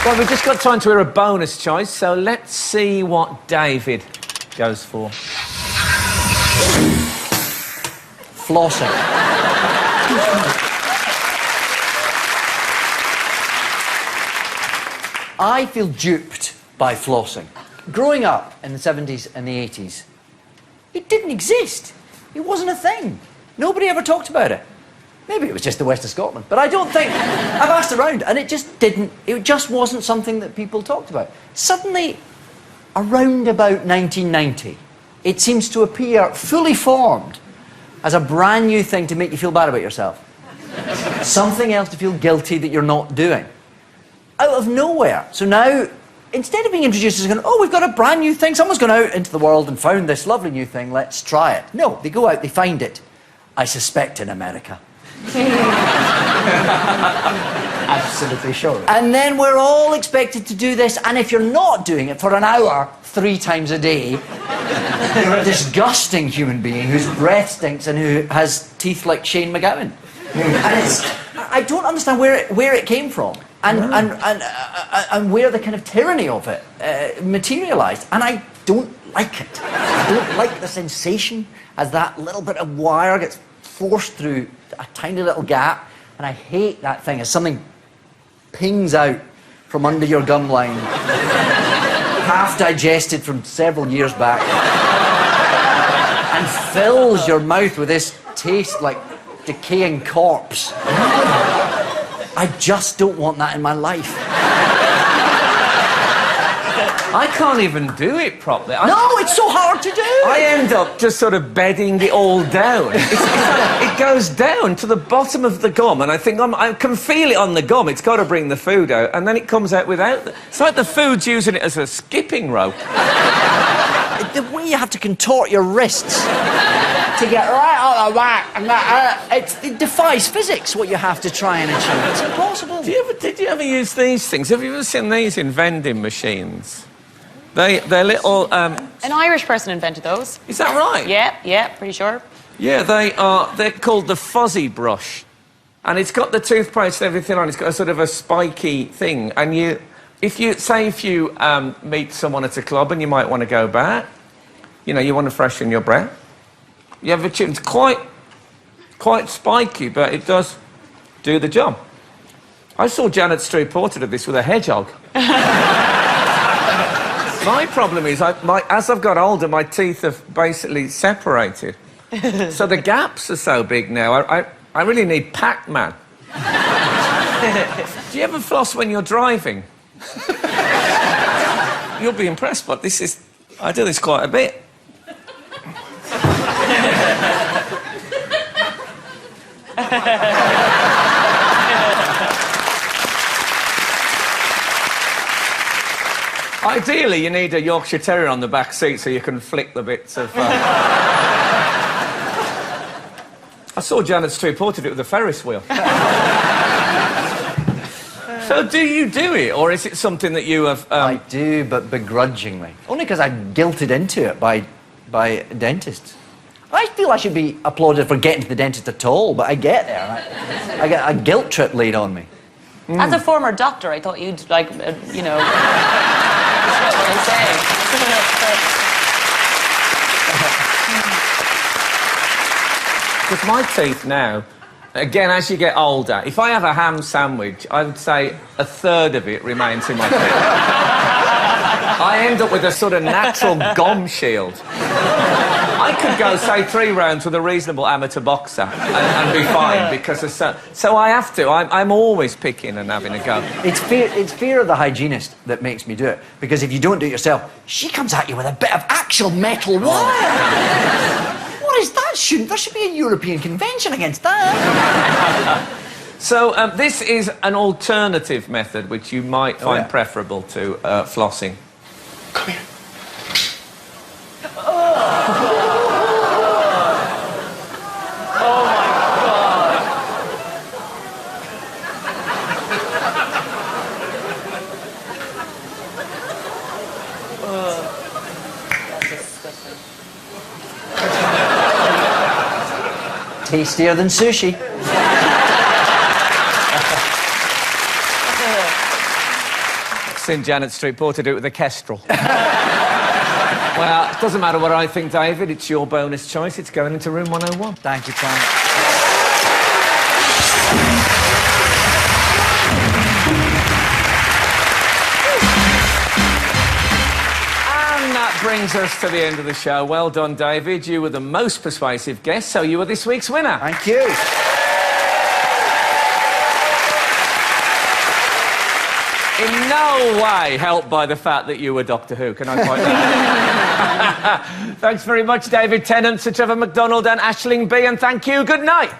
Well, we've just got time to hear a bonus choice, so let's see what David goes for. Flossing. I feel duped by flossing. Growing up in the 70s and the 80s, it didn't exist. It wasn't a thing. Nobody ever talked about it. Maybe it was just the west of Scotland, but I don't think... I've asked around, and it just wasn't something that people talked about. Suddenly, around about 1990, it seems to appear fully formed as a brand new thing to make you feel bad about yourself. Something else to feel guilty that you're not doing. Out of nowhere. So now, instead of being introduced as going, oh, we've got a brand new thing, someone's gone out into the world and found this lovely new thing, let's try it. No, they go out, they find it. I suspect in America. Absolutely sure. And then we're all expected to do this, and if you're not doing it for an hour 3 times a day, you're a disgusting human being whose breath stinks and who has teeth like Shane McGowan. And I don't understand where it came from and where the kind of tyranny of it materialised, and I don't like it. I don't like the sensation as that little bit of wire gets forced through a tiny little gap, and I hate that thing as something pings out from under your gum line, half digested from several years back, and fills your mouth with this taste like decaying corpse. I just don't want that in my life. I can't even do it properly. No, it's so hard to do. I end up just sort of bedding it all down. It goes down to the bottom of the gum, and I think I can feel it on the gum. It's got to bring the food out, and then it comes out without. It's like the food's using it as a skipping rope. The way you have to contort your wrists to get right out of whack, it defies physics what you have to try and achieve. It's impossible. Did you ever use these things? Have you ever seen these in vending machines? They're little... An Irish person invented those. Is that right? Yeah, pretty sure. Yeah, they're called the fuzzy brush. And it's got the toothpaste and everything on. It's got a sort of a spiky thing. And if you meet someone at a club and you might want to go back, you know, you want to freshen your breath, you have a tune. It's quite spiky, but it does do the job. I saw Janet Street Porter do this with a hedgehog. My problem is, as I've got older, my teeth have basically separated. So the gaps are so big now, I really need Pac-Man. Do you ever floss when you're driving? You'll be impressed, but I do this quite a bit. Ideally, you need a Yorkshire Terrier on the back seat so you can flick the bits of... I saw Janet Street Porter do it with a Ferris wheel. So do you do it, or is it something that you have... I do, but begrudgingly. Only because I'm guilted into it by dentists. I feel I should be applauded for getting to the dentist at all, but I get there and I get a guilt trip laid on me. As a former doctor, I thought you'd, like, you know... That's what they say. With my teeth now, again, as you get older, if I have a ham sandwich, I would say a third of it remains in my teeth. I end up with a sort of natural gum shield. I could go, say, 3 rounds with a reasonable amateur boxer and be fine, because so I have to. I'm always picking and having a go. It's fear of the hygienist that makes me do it, because if you don't do it yourself, she comes at you with a bit of actual metal wire. What is that? There should be a European convention against that. So this is an alternative method which you might find preferable to flossing. Come here. Tastier than sushi. in Janet Street Porter do it with a kestrel. Well, it doesn't matter what I think, David. It's your bonus choice. It's going into room 101. Thank you, Frank. And that brings us to the end of the show. Well done, David. You were the most persuasive guest, so you were this week's winner. Thank you. In no way helped by the fact that you were Doctor Who, can I point that out? Thanks very much, David Tennant, Sir Trevor MacDonald and Aisling B, and thank you. Good night.